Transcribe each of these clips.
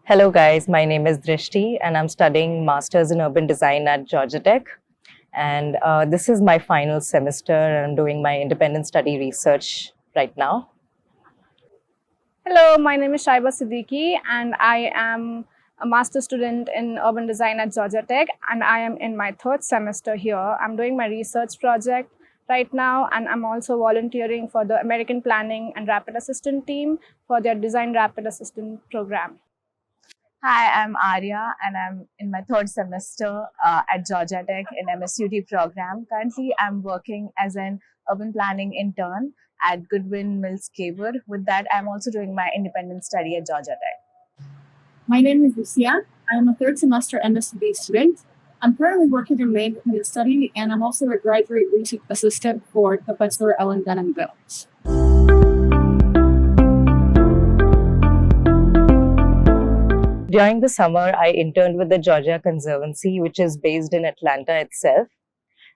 Hello guys, my name is Drishti and I'm studying Masters in Urban Design at Georgia Tech. And this is my final semester and I'm doing my independent study research right now. Hello, my name is Shaiba Siddiqui and I am a master student in urban design at Georgia Tech and I am in my third semester here. I'm doing my research project right now and I'm also volunteering for the American Planning and Rapid Assistant team for their Design Rapid Assistant program. Hi, I'm Arya and I'm in my third semester at Georgia Tech in MSUD program. Currently, I'm working as an urban planning intern at Goodwin Mills Caver. With that, I'm also doing my independent study at Georgia Tech. My name is Lucia. I am a third semester MSUD student. I'm currently working in my independent study and I'm also a graduate research assistant for Professor Ellen Dunham Bills. During the summer, I interned with the Georgia Conservancy, which is based in Atlanta itself.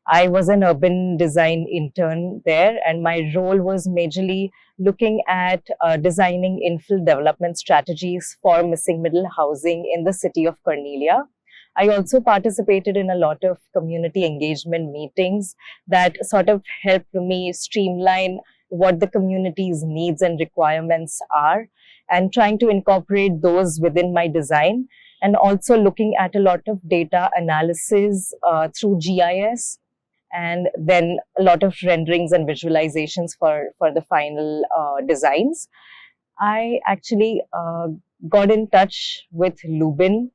I was an urban design intern there, and my role was majorly looking at designing infill development strategies for missing middle housing in the city of Cornelia. I also participated in a lot of community engagement meetings that sort of helped me streamline what the community's needs and requirements are, and trying to incorporate those within my design, and also looking at a lot of data analysis through GIS, and then a lot of renderings and visualizations for the final designs. I actually got in touch with Lubin,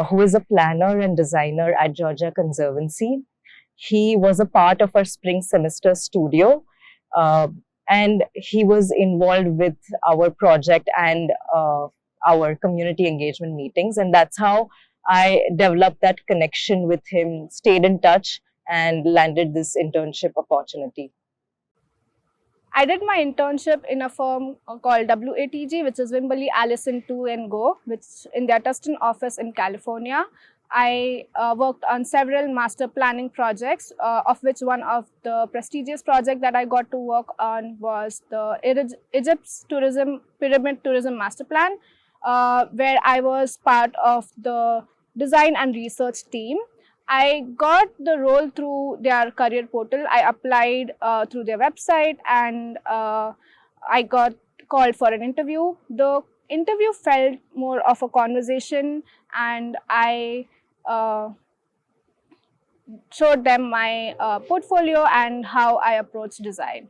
who is a planner and designer at Georgia Conservancy. He was a part of our spring semester studio, and he was involved with our project and our community engagement meetings. And that's how I developed that connection with him, stayed in touch, and landed this internship opportunity. I did my internship in a firm called WATG, which is Wimberley Allison 2 and Go, which in their Tustin office in California. I worked on several master planning projects, of which one of the prestigious project that I got to work on was the Egypt's Pyramid Tourism Master Plan, where I was part of the design and research team. I got the role through their career portal. I applied through their website and I got called for an interview. The interview felt more of a conversation and I showed them my portfolio and how I approach design.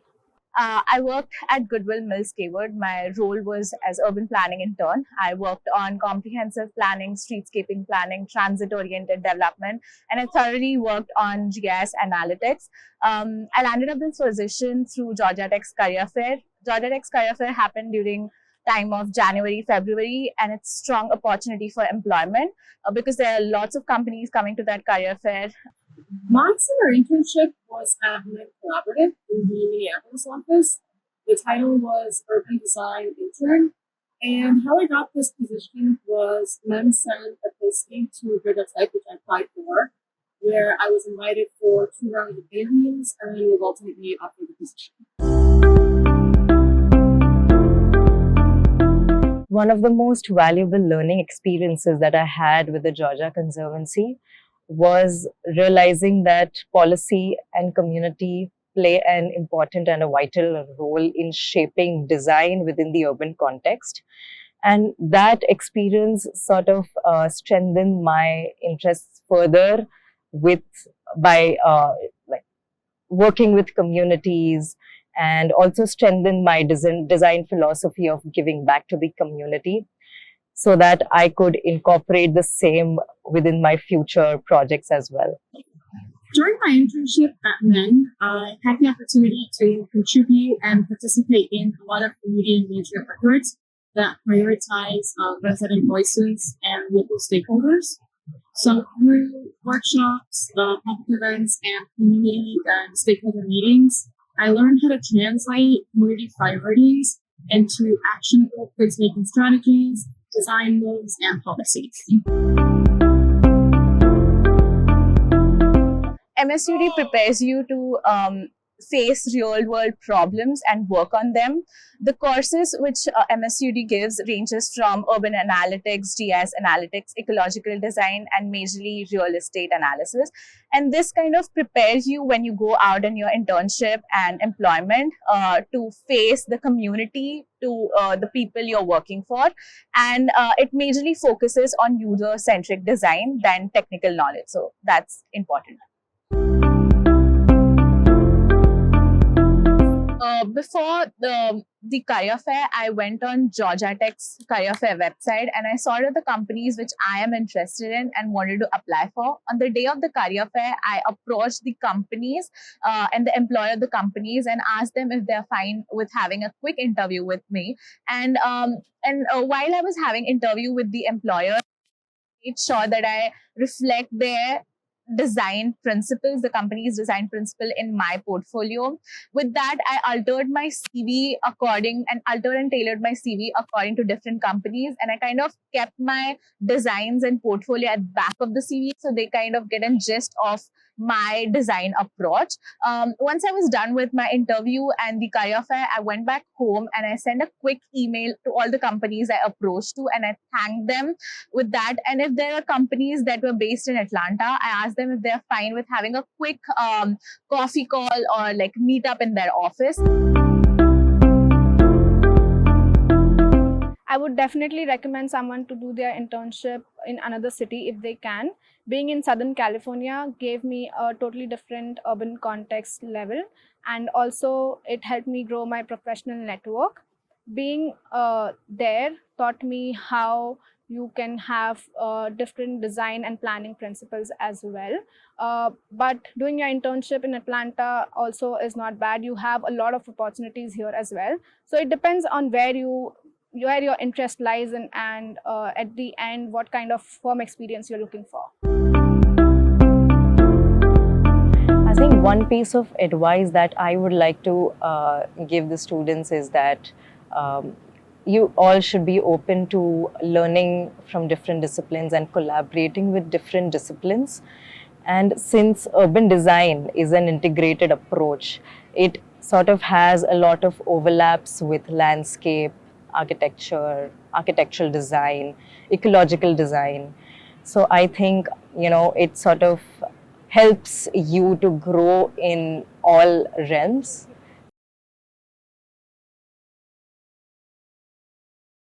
I worked at Goodwill Mills Caver. My role was as urban planning intern. I worked on comprehensive planning, streetscaping planning, transit-oriented development, and I thoroughly worked on GIS analytics. I landed up in this position through Georgia Tech's career fair. Georgia Tech's career fair happened during time of January, February, and it's strong opportunity for employment because there are lots of companies coming to that career fair. My summer internship was at Med Collaborative in the Minneapolis office. The title was Urban Design Intern. And how I got this position was Mem sent a posting to Georgia Tech, which I applied for, where I was invited for 2 rounds of interviews and then was ultimately offered the position. One of the most valuable learning experiences that I had with the Georgia Conservancy was realizing that policy and community play an important and a vital role in shaping design within the urban context. And that experience sort of strengthened my interests further by working with communities, and also strengthened my design philosophy of giving back to the community, so that I could incorporate the same within my future projects as well. During my internship at MEN, I had the opportunity to contribute and participate in a lot of community engagement efforts that prioritize resident voices and local stakeholders. So through workshops, public events, and community and stakeholder meetings, I learned how to translate community priorities into actionable place-making strategies, design moves, and policies. MSUD prepares you to face real world problems and work on them. The courses which MSUD gives ranges from urban analytics, GIS analytics, ecological design, and majorly real estate analysis. And this kind of prepares you when you go out in your internship and employment to face the community, to the people you're working for. And it majorly focuses on user-centric design than technical knowledge. So that's important. Before the career fair, I went on Georgia Tech's career fair website and I saw the companies which I am interested in and wanted to apply for. On the day of the career fair, I approached the companies and the employer of the companies and asked them if they're fine with having a quick interview with me. And while I was having interview with the employer, made sure that I reflect their design principles, the company's design principle in my portfolio. With that, I altered my CV altered and tailored my CV according to different companies. And I kind of kept my designs and portfolio at the back of the CV so they kind of get a gist of my design approach. Once I was done with my interview and the career fair, I went back home and I sent a quick email to all the companies I approached to and I thanked them with that. And if there are companies that were based in Atlanta, I asked them if they're fine with having a quick coffee call or like meet up in their office. I would definitely recommend someone to do their internship in another city if they can. Being in Southern California gave me a totally different urban context level, and also it helped me grow my professional network. Being there taught me how you can have different design and planning principles as well. But doing your internship in Atlanta also is not bad. You have a lot of opportunities here as well. So it depends on where your interest lies in, and at the end what kind of firm experience you're looking for. I think one piece of advice that I would like to give the students is that you all should be open to learning from different disciplines and collaborating with different disciplines. And since urban design is an integrated approach, it sort of has a lot of overlaps with landscape, architecture, architectural design, ecological design. So I think, it sort of helps you to grow in all realms.